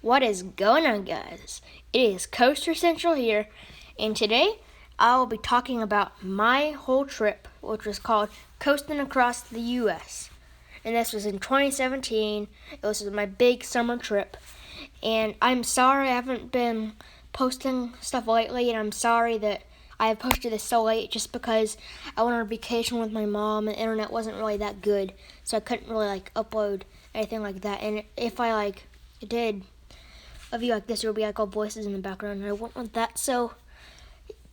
What is going on, guys? It is Coaster Central here, and today I will be talking about my whole trip, which was called Coasting Across the U.S. And this was in 2017. It was my big summer trip, and I'm sorry I haven't been posting stuff lately, and I'm sorry that I have posted this so late just because I went on vacation with my mom and the internet wasn't really that good, so I couldn't really upload anything like that. And if I did a view like this, there would be all voices in the background, and I wouldn't want that. So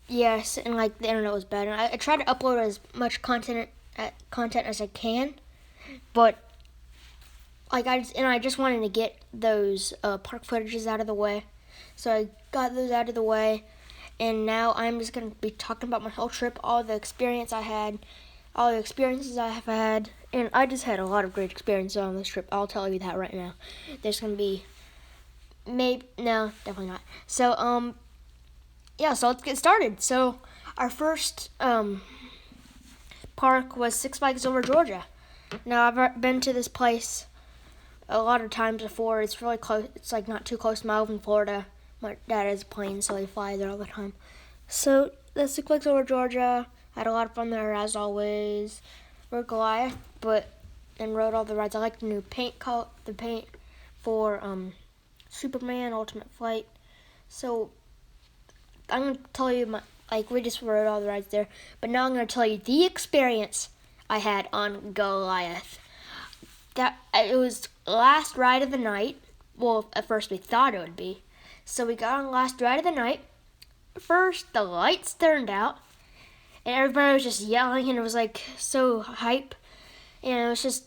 yes, and the internet was bad, and I tried to upload as much content as I can, but I just wanted to get those park footages out of the way, so I got those out of the way, and now I'm just gonna be talking about my whole trip, all the experiences I have had, and I just had a lot of great experiences on this trip. I'll tell you that right now. There's gonna be no, definitely not. So, so let's get started. So, our first park was Six Flags Over Georgia. Now, I've been to this place a lot of times before. It's really close. It's not too close to Melvin, Florida. My dad has a plane, so he flies there all the time. So, the Six Flags Over Georgia, I had a lot of fun there as always. Rode Goliath, and rode all the rides. I like the new paint for Superman Ultimate Flight. So I'm gonna tell you we just rode all the rides there, but now I'm gonna tell you the experience I had on Goliath. That it was last ride of the night. Well, at first we thought it would be. So we got on the last ride of the night. First, the lights turned out, and everybody was just yelling, and it was so hype, and it was just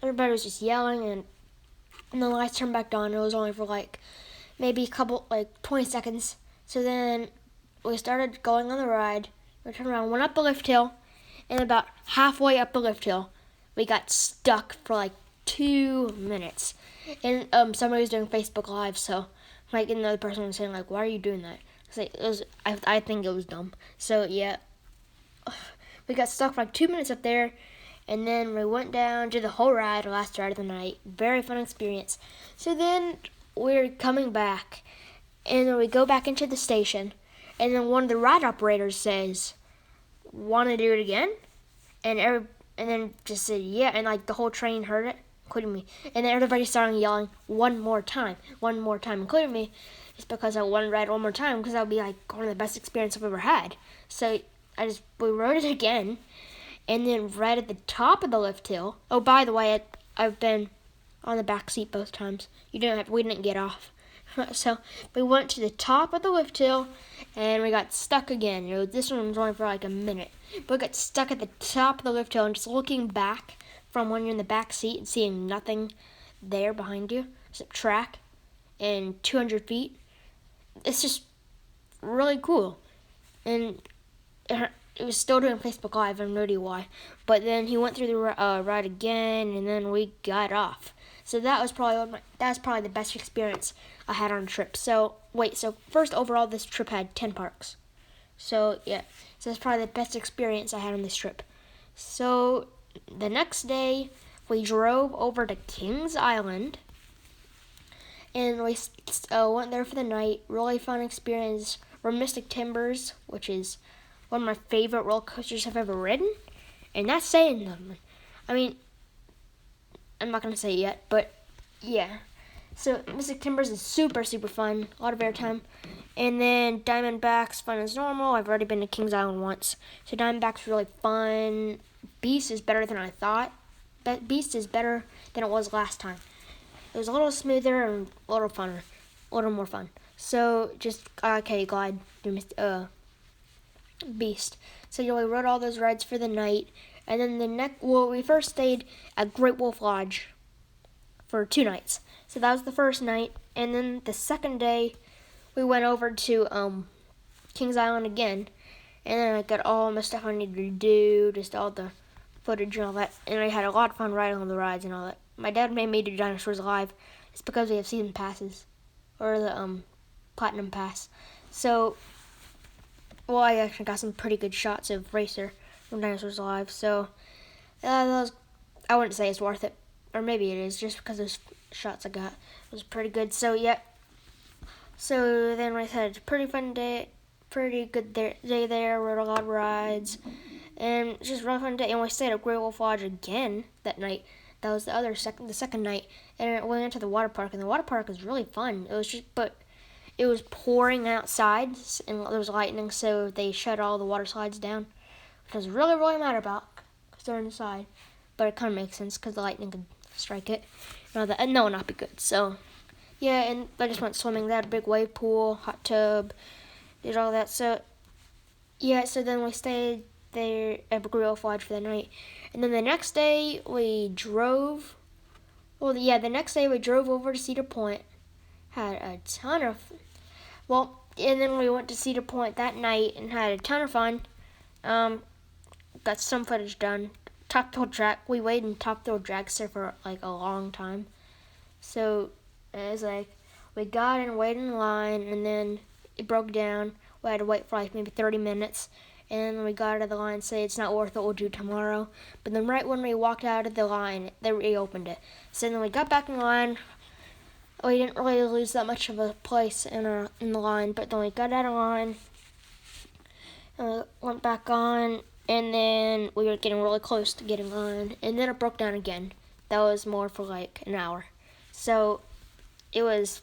everybody was just yelling, and the lights turned back on. It was only for maybe a couple 20 seconds. So then we started going on the ride. We turned around, went up the lift hill, and about halfway up the lift hill, we got stuck for 2 minutes. And somebody was doing Facebook Live, so another person was saying why are you doing that? I think it was dumb. So yeah, we got stuck for 2 minutes up there. And then we went down to the whole ride, last ride of the night. Very fun experience. So then we're coming back, and then we go back into the station, and then one of the ride operators says, "Want to do it again?" And then just said, "Yeah," and the whole train heard it, including me. And then everybody started yelling, one more time, including me, just because I wanted to ride one more time, because that would be one of the best experiences I've ever had. So we rode it again. And then right at the top of the lift hill. Oh, by the way, I've been on the back seat both times. We didn't get off. So we went to the top of the lift hill, and we got stuck again. This one was only for a minute. But we got stuck at the top of the lift hill, and just looking back from when you're in the back seat and seeing nothing there behind you, except track and 200 feet. It's just really cool. And it was still doing Facebook Live. I have no idea why. But then he went through the ride again, and then we got off. So that was probably the best experience I had on a trip. So first overall, this trip had 10 parks. So yeah, so that's probably the best experience I had on this trip. So the next day, we drove over to Kings Island, and we went there for the night. Really fun experience. Rode Mystic Timbers, which is one of my favorite roller coasters I've ever ridden, and that's saying something. I mean, I'm not gonna say it yet, but yeah. So Mystic Timbers is super, super fun, a lot of airtime. And then Diamondback's fun as normal. I've already been to Kings Island once, so Diamondback's really fun. Beast is better than I thought. Beast is better than it was last time. It was a little smoother and a little funner, a little more fun. So just glide through Beast. So we rode all those rides for the night, and then we first stayed at Great Wolf Lodge for 2 nights. So that was the first night, and then the second day we went over to Kings Island again, and then I got all my stuff I needed to do, just all the footage and all that, and I had a lot of fun riding on the rides and all that. My dad made me do Dinosaurs Alive. It's because we have season passes. or the Platinum Pass. So, well, I actually got some pretty good shots of Racer when Dinosaurs Alive. So, I wouldn't say it's worth it, or maybe it is, just because those shots I got was pretty good. So, yeah. So then we had a pretty fun day, pretty good day there. Rode a lot of rides, and just a really fun day. And we stayed at Great Wolf Lodge again that night. That was the second night, and we went to the water park. And the water park was really fun. But it was pouring outside, and there was lightning, so they shut all the water slides down, which I was really, really mad about, because they're inside. But it kind of makes sense, because the lightning could strike it, and that would not be good. So, yeah, and I just went swimming. They had a big wave pool, hot tub, did all that. So, yeah, so then we stayed there at Great Wolf Lodge for the night. And then the next day, we drove. Well, yeah, the next day we drove over to Cedar Point. Had a ton of, and then we went to Cedar Point that night and had a ton of fun. Got some footage done. Top Thrill Drag. We waited in Top Thrill Dragster for like a long time. So it was like we got in, waited in line, and then it broke down. We had to wait for like maybe 30 minutes. And then we got out of the line and said, it's not worth it, we'll do tomorrow. But then right when we walked out of the line, they reopened it. So then we got back in line. We didn't really lose that much of a place in the line, but then we got out of line, and we went back on, and then we were getting really close to getting on, and then it broke down again. That was more for like an hour. So it was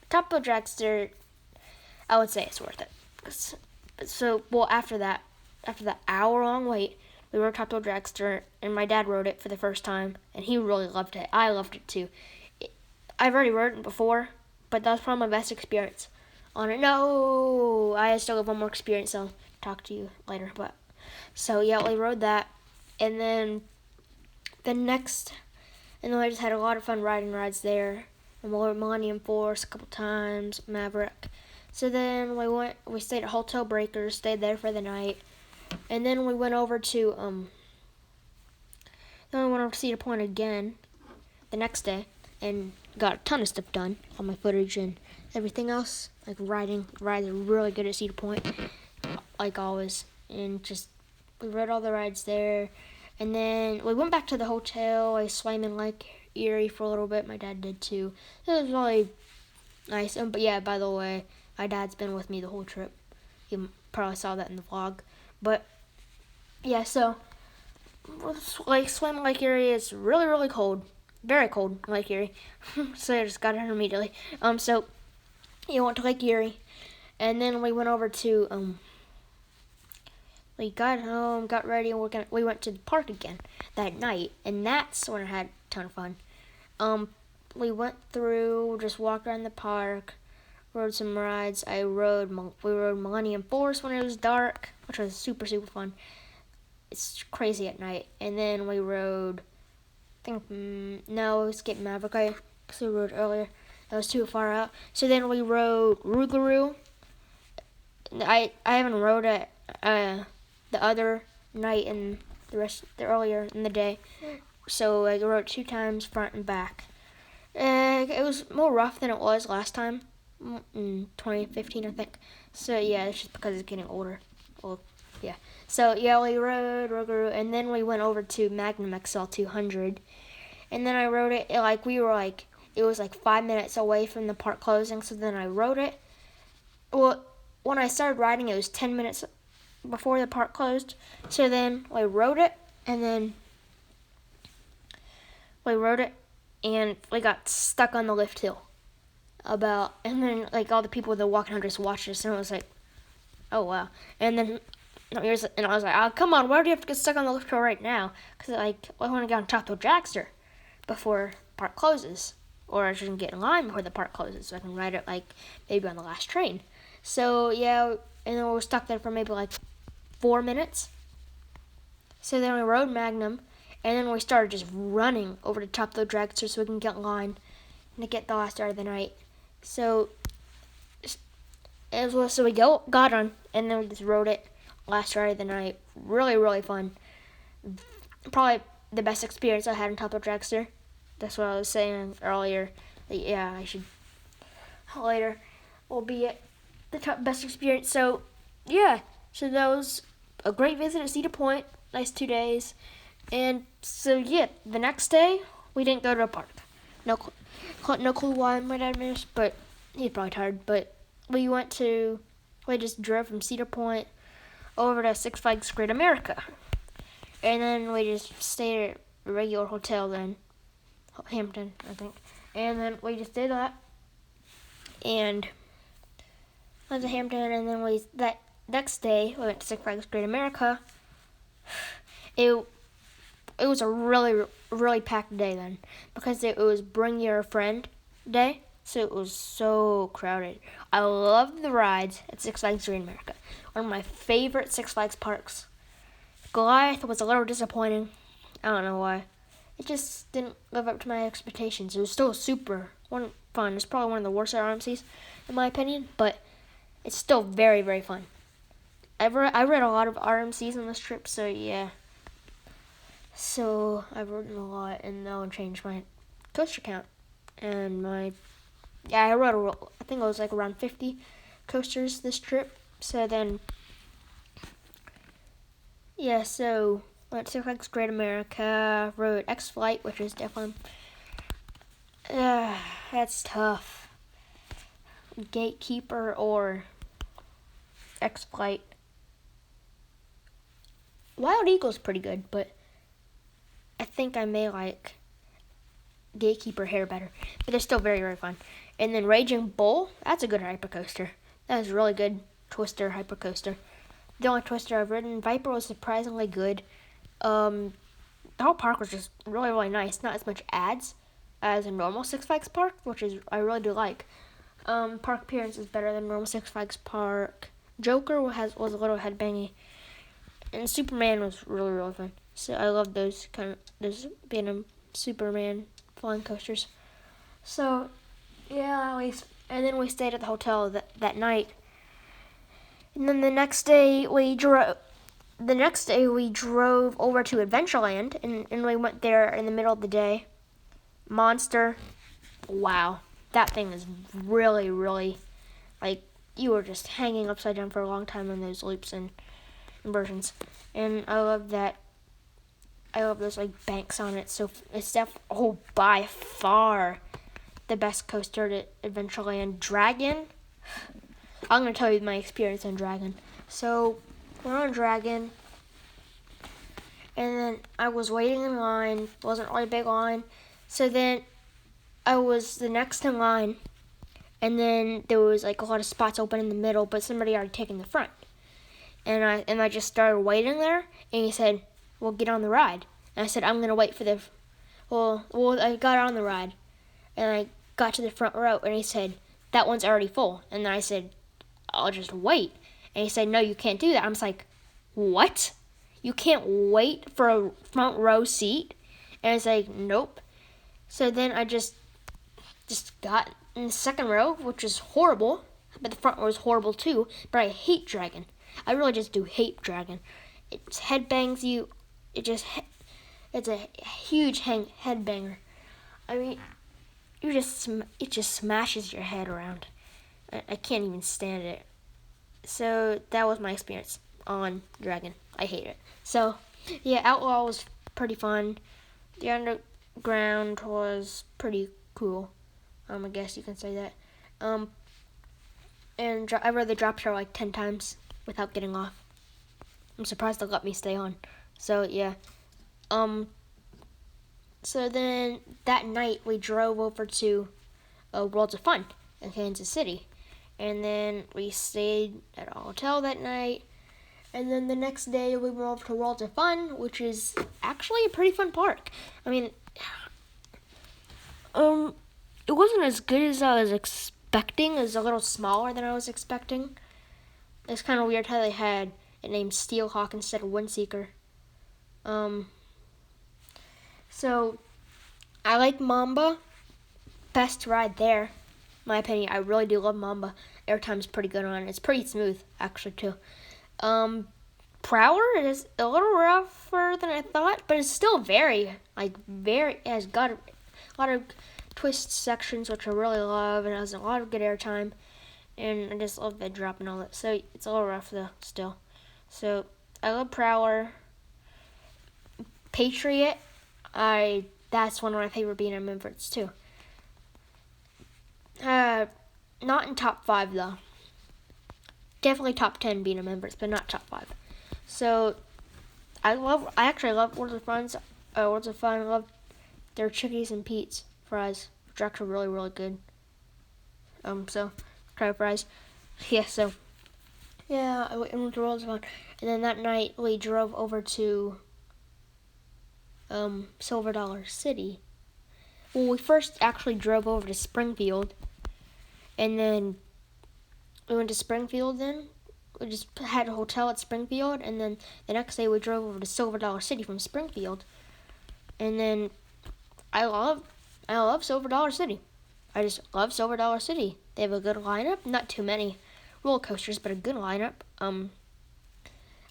Top of Dragster. I would say it's worth it. So, after that hour-long wait, we rode Top Thrill Dragster, and my dad rode it for the first time, and he really loved it. I loved it too. I've already rode it before, but that was probably my best experience on it. No, I still have one more experience. I'll talk to you later. But so yeah, we rode that, and then I just had a lot of fun riding rides there. Millennium Force a couple times, Maverick. So then we stayed at Hotel Breakers, stayed there for the night, and then we went over to Cedar Point again the next day, and got a ton of stuff done on my footage and everything else. Like rides are really good at Cedar Point, like always, and just we rode all the rides there, and then we went back to the hotel. I swam in Lake Erie for a little bit. My dad did too. It was really nice. But yeah, by the way, my dad's been with me the whole trip. You probably saw that in the vlog. But yeah, so like swim Lake Erie is really, really cold. Very cold, Lake Erie. So I just got in immediately. So you went to Lake Erie, and then we went over to we got home, got ready, and we went to the park again that night, and that's when I had a ton of fun. We went through, just walked around the park, rode some rides. We rode Millennium Force when it was dark, which was super, super fun. It's crazy at night. And then we rode, we skipped Maverick because we rode earlier. That was too far out. So then we rode Rougarou. I haven't rode it the other night and the earlier in the day. So I rode it 2 times, front and back. It was more rough than it was last time, in 2015, I think. So yeah, it's just because it's getting older. Well, yeah. So yeah, we rode Rougarou, and then we went over to Magnum XL 200, and then I rode it. It was like 5 minutes away from the park closing. So then I rode it. Well, when I started riding, it was 10 minutes before the park closed. So then I rode it, and we got stuck on the lift hill. And then like all the people that were walking on just watched us, and I was like, oh wow. And then I was like, oh come on, why do you have to get stuck on the lift hill right now? Because I want to get on top of Dragster before park closes, or I shouldn't get in line before the park closes, so I can ride it like maybe on the last train. So yeah, and then we were stuck there for maybe like 4 minutes. So then we rode Magnum, and then we started just running over to Top Thrill Dragster so we can get in line to get the last ride of the night. So we got on, and then we just rode it last ride of the night. Really, really fun. Probably the best experience I had in Top Thrill Dragster. That's what I was saying earlier. Yeah, I should later will be the best experience. So yeah, so that was a great visit at Cedar Point. Nice 2 days. And so yeah, the next day we didn't go to a park. No clue why my dad missed, but he's probably tired. But we just drove from Cedar Point over to Six Flags Great America, and then we just stayed at a regular hotel then, Hampton, I think. And then we just did that, and went to Hampton, and then that next day we went to Six Flags Great America. It was a really, really packed day then, because it was Bring Your Friend Day, so it was so crowded. I loved the rides at Six Flags Great America. One of my favorite Six Flags parks. Goliath was a little disappointing. I don't know why. It just didn't live up to my expectations. It was still super fun. It's probably one of the worst RMCs, in my opinion, but it's still very, very fun. I read a lot of RMCs on this trip, so yeah. So I've ridden a lot, and that one changed my coaster count. And I think it was like around 50 coasters this trip. So then, yeah, so went to Six Flags Great America, rode X-Flight, which is definitely, that's tough. Gatekeeper or X-Flight. Wild Eagle's pretty good, but I think I may like Gatekeeper Hair better. But they're still very, very fun. And then Raging Bull, that's a good hypercoaster. That is a really good twister hypercoaster. The only twister I've ridden, Viper, was surprisingly good. The whole park was just really, really nice. Not as much ads as a normal Six Flags park, which is I really do like. Park appearance is better than normal Six Flags park. Joker was a little headbangy. And Superman was really, really fun. So I love those being a Superman flying coasters. So yeah, and then we stayed at the hotel that night. And then the next day we drove over to Adventureland, and we went there in the middle of the day. Monster, wow, that thing is really, really, like, you were just hanging upside down for a long time in those loops and inversions. And I love that. I love those like banks on it. So it's by far the best coaster at Adventureland. Dragon. I'm gonna tell you my experience on Dragon. So we're on Dragon, and then I was waiting in line. Wasn't really a big line. So then I was the next in line, and then there was like a lot of spots open in the middle, but somebody already taken the front. And I just started waiting there, and he said, "Well, get on the ride." And I said, "I'm gonna wait for the." Well, I got on the ride, and I got to the front row, and he said, "That one's already full." And then I said, "I'll just wait." And he said, "No, you can't do that." I was like, "What? You can't wait for a front row seat?" And it's like, "Nope." So then I just got in the second row, which is horrible, but the front row is horrible too. But I hate Dragon. I really just do hate Dragon. It headbangs you. It's a huge headbanger. I mean, it just smashes your head around. I can't even stand it. So that was my experience on Dragon. I hate it. So yeah, Outlaw was pretty fun. The Underground was pretty cool. I guess you can say that. And I rode the drop share like 10 times without getting off. I'm surprised they let me stay on. So yeah. So then that night we drove over to Worlds of Fun in Kansas City. And then we stayed at a hotel that night. And then the next day we went over to Worlds of Fun, which is actually a pretty fun park. I mean, it wasn't as good as I was expecting. It was a little smaller than I was expecting. It's kind of weird how they had it named Steelhawk instead of Windseeker. So I like Mamba. Best ride there. My opinion, I really do love Mamba. Airtime's pretty good on it. It's pretty smooth, actually, too. Prowler is a little rougher than I thought, but it's still it has got a lot of twist sections, which I really love, and it has a lot of good airtime, and I just love the drop and all that. So it's a little rough though, still. So I love Prowler. Patriot, that's one of my favorite B&M inverts too. Not in top 5 though. Definitely top 10 B&M inverts, but not top 5. So I actually love Worlds of Fun. I love their Chickies and Pete's fries, which are actually really, really good. So try fries. Yeah, so yeah, I went to Worlds of Fun, and then that night we drove over to Silver Dollar City. Well, we first actually drove over to Springfield, and then we went to Springfield. Then we just had a hotel at Springfield, and then the next day we drove over to Silver Dollar City from Springfield. And then I love Silver Dollar City. I just love Silver Dollar City. They have a good lineup, not too many roller coasters, but a good lineup.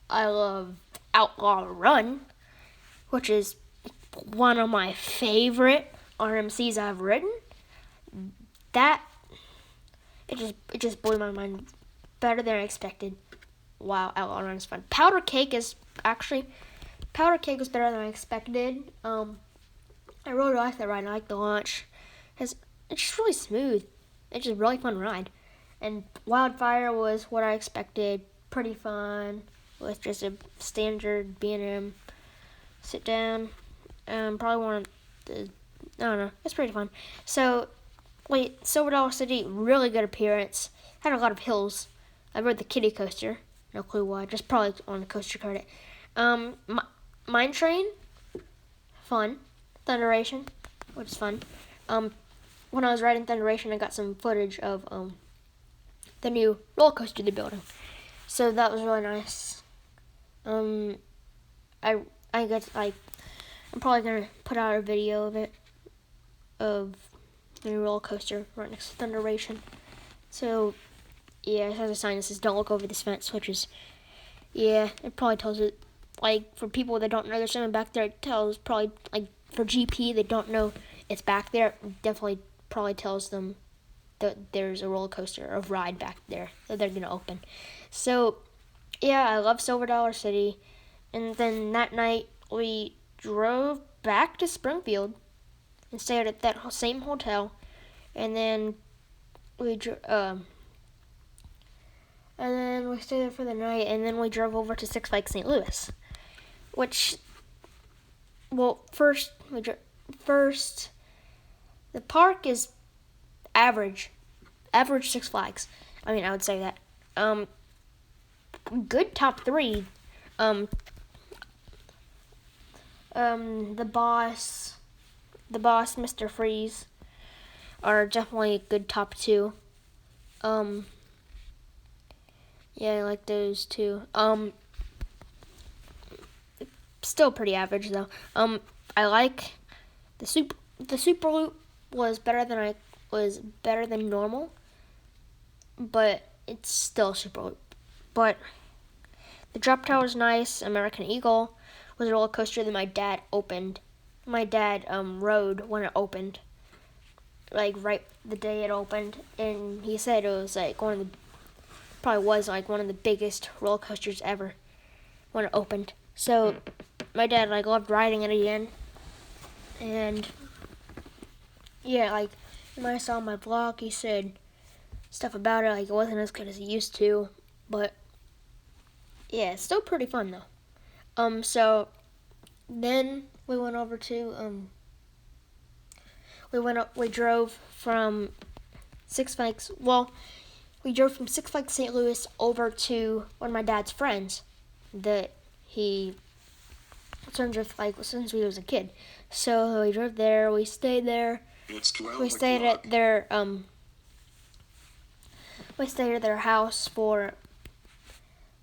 I love Outlaw Run, which is one of my favorite RMCs I've ridden. It just blew my mind, better than I expected. Wow, Outlaw Run is fun. Powder Cake was better than I expected. I really like that ride. I like the launch. It's just really smooth. It's just a really fun ride. And Wildfire was what I expected. Pretty fun with just a standard B&M sit down. Probably one of the, I don't know. It's pretty fun. So, Silver Dollar City, really good appearance. Had a lot of hills. I rode the kiddie coaster. No clue why. Just probably on the coaster credit. Mine Train, fun. Thunderation, which is fun. When I was riding Thunderation, I got some footage of the new roller coaster they're building. So that was really nice. I guess I'm probably gonna put out a video of it, of the new roller coaster right next to Thunderation. So yeah, it has a sign that says "Don't look over this fence," which is, yeah, it probably tells it. Like, for people that don't know there's something back there, it tells probably, like, for GP that don't know it's back there, it definitely probably tells them that there's a roller coaster or ride back there that they're going to open. So, yeah, I love Silver Dollar City. And then that night, we drove back to Springfield and stayed at that same hotel. And then we stayed there for the night, and then we drove over to Six Flags St. Louis. Which, well, first, the park is average Six Flags. I mean, I would say that. Good top 3. The boss, Mr. Freeze, are definitely a good top 2. Yeah, I like those 2. Still pretty average though. I like the Super Loop was better than normal, but it's still Super Loop. But the Drop Tower is nice. American Eagle was a roller coaster that my dad opened. My dad rode when it opened, like right the day it opened, and he said it was like one of the biggest roller coasters ever when it opened. So my dad loved riding it again, and yeah, when I saw my vlog, he said stuff about it, it wasn't as good as it used to, but yeah, it's still pretty fun though. So then we went over to we drove from Six Flags. Well, we drove from Six Flags St. Louis over to one of my dad's friends that he friends with since we was a kid. So we drove there. We stayed there. We stayed at their house for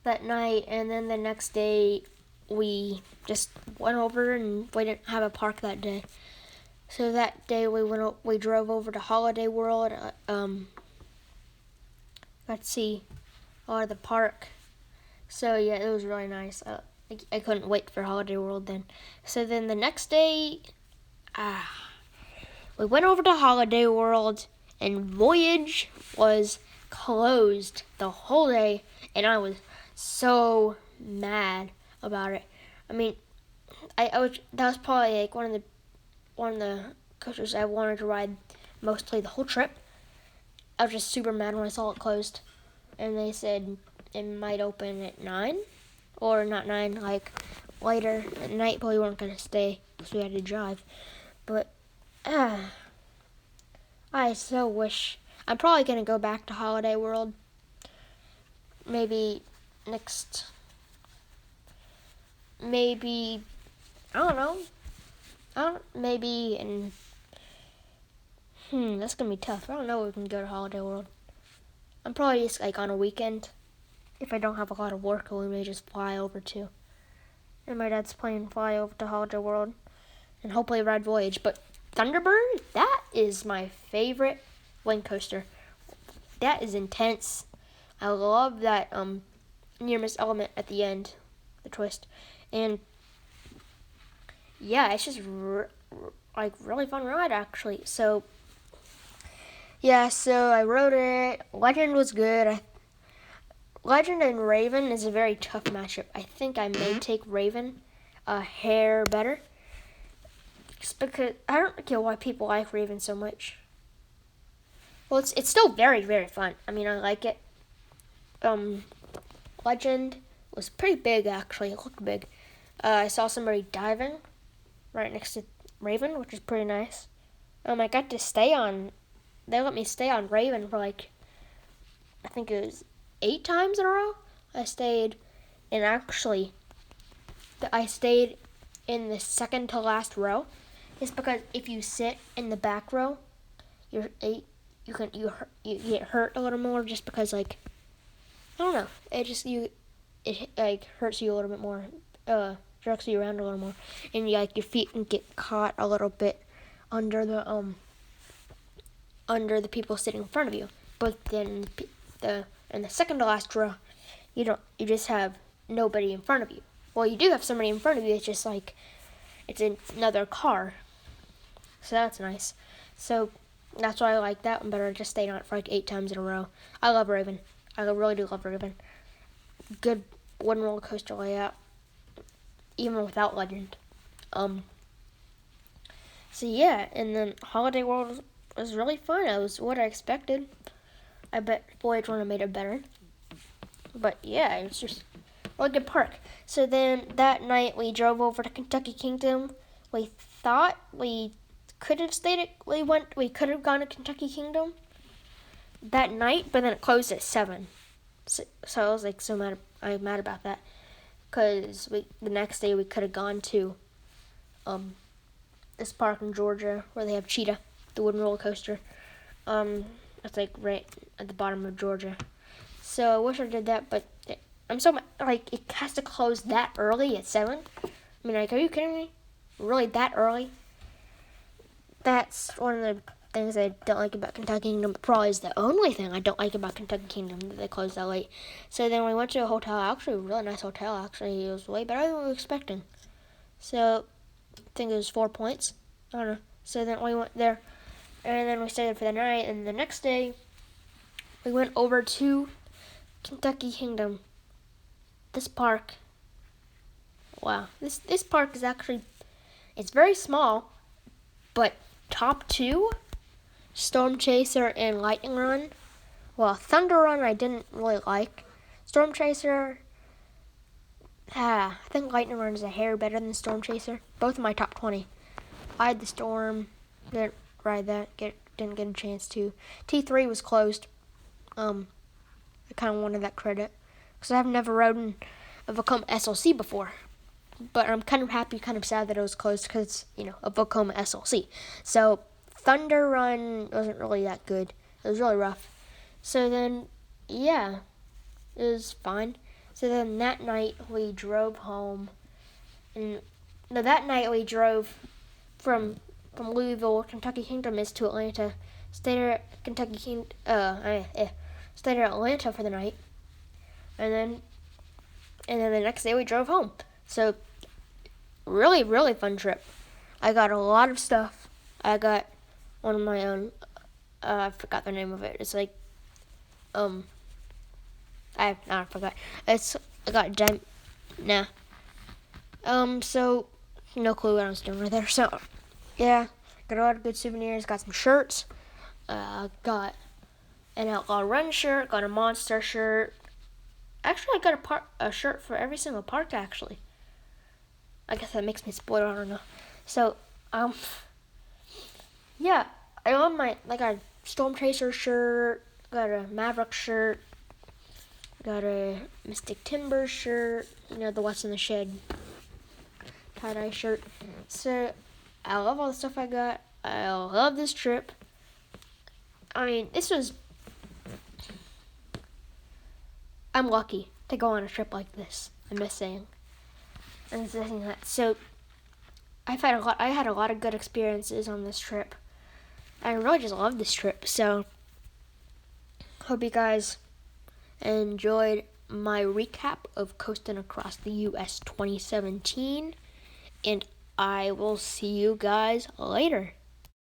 that night, and then the next day we just went over, and we didn't have a park that day. So that day we drove over to Holiday World. Got to see a lot of the park. So yeah, it was really nice. I couldn't wait for Holiday World then. So then the next day, we went over to Holiday World, and Voyage was closed the whole day, and I was so mad about it. I mean, that was probably like one of the coasters I wanted to ride mostly the whole trip. I was just super mad when I saw it closed, and they said it might open at 9, or not 9, like later at night, but we weren't gonna stay because we had to drive. But I so wish. I'm probably gonna go back to Holiday World. Maybe maybe I don't know. Maybe in. That's gonna be tough. I don't know if we can go to Holiday World. I'm probably just like on a weekend. If I don't have a lot of work, we may just fly over too. And my dad's planning to fly over to Holiday World and hopefully ride Voyage. But Thunderbird, that is my favorite wing coaster. That is intense. I love that near miss element at the end, the twist, and yeah, it's just like really fun ride actually. So yeah, so I rode it. Legend was good. Legend and Raven is a very tough matchup. I think I may take Raven a hair better. Just because I don't get why people like Raven so much. Well, it's still very, very fun. I mean, I like it. Legend was pretty big actually. It looked big. I saw somebody diving right next to Raven, which is pretty nice. I got to stay on. They let me stay on Raven for like, I think it was 8 times in a row. I stayed in the second to last row. It's because if you sit in the back row, you get hurt a little more just because like I don't know. It like hurts you a little bit more, jerks you around a little more, and your feet can get caught a little bit under the people sitting in front of you. But then in the second to last row, you just have nobody in front of you. Well, you do have somebody in front of you. It's just like it's another car, so that's nice. So that's why I like that one better. I just stayed on it for like 8 times in a row. I love Raven. I really do love Raven. Good wooden roller coaster layout, even without Legend. So yeah, and then Holiday World was really fun. It was what I expected. I bet Voyage would have made it better. But yeah, it was just a really good park. So then that night we drove over to Kentucky Kingdom. We thought we could have we could have gone to Kentucky Kingdom that night, but then it closed at 7. So I was like I'm mad about that, because the next day we could have gone to this park in Georgia where they have Cheetah, the wooden roller coaster. It's like right at the bottom of Georgia. So I wish I did that, but I'm so like it has to close that early at 7. I mean, like, are you kidding me? Really, that early? That's one of the things I don't like about Kentucky Kingdom. Probably is the only thing I don't like about Kentucky Kingdom, that they closed that late. So then we went to a hotel, actually a really nice hotel. Actually, it was way better than we were expecting. So I think it was 4 points. I don't know. So then we went there, and then we stayed there for the night. And the next day, we went over to Kentucky Kingdom. This park. Wow, this park is actually, it's very small, but top 2, Storm Chaser and Lightning Run. Well, Thunder Run I didn't really like. Storm Chaser, I think Lightning Run is a hair better than Storm Chaser. Both of my top 20. I had the Storm, didn't ride that, didn't get a chance to. T3 was closed. I kind of wanted that credit, because I've never ridden a Vekoma SLC before. But I'm kind of happy, kind of sad that it was closed, because it's, a Vekoma SLC. So Thunder Run wasn't really that good. It was really rough. So then, yeah, it was fine. So then that night we drove home. That night we drove from Louisville, Kentucky Kingdom is to Atlanta. Stayed at stayed at Atlanta for the night. And then the next day we drove home. So really, really fun trip. I got a lot of stuff. I got one of my own. I forgot the name of it. It's like, I forgot. I got so no clue what I was doing right there. So yeah, got a lot of good souvenirs. Got some shirts. Got an Outlaw Run shirt. Got a Monster shirt. Actually, I got a shirt for every single park. Actually, I guess that makes me spoiled. I don't know. So yeah, I got a Storm Chaser shirt. Got a Maverick shirt. Got a Mystic Timber shirt. You know, the What's in the Shed tie-dye shirt. So I love all the stuff I got. I love this trip. I mean, I'm lucky to go on a trip like this. I miss saying. And saying that. So I had a lot of good experiences on this trip. I really just love this trip. So hope you guys enjoyed my recap of Coasting Across the U.S. 2017. And I will see you guys later.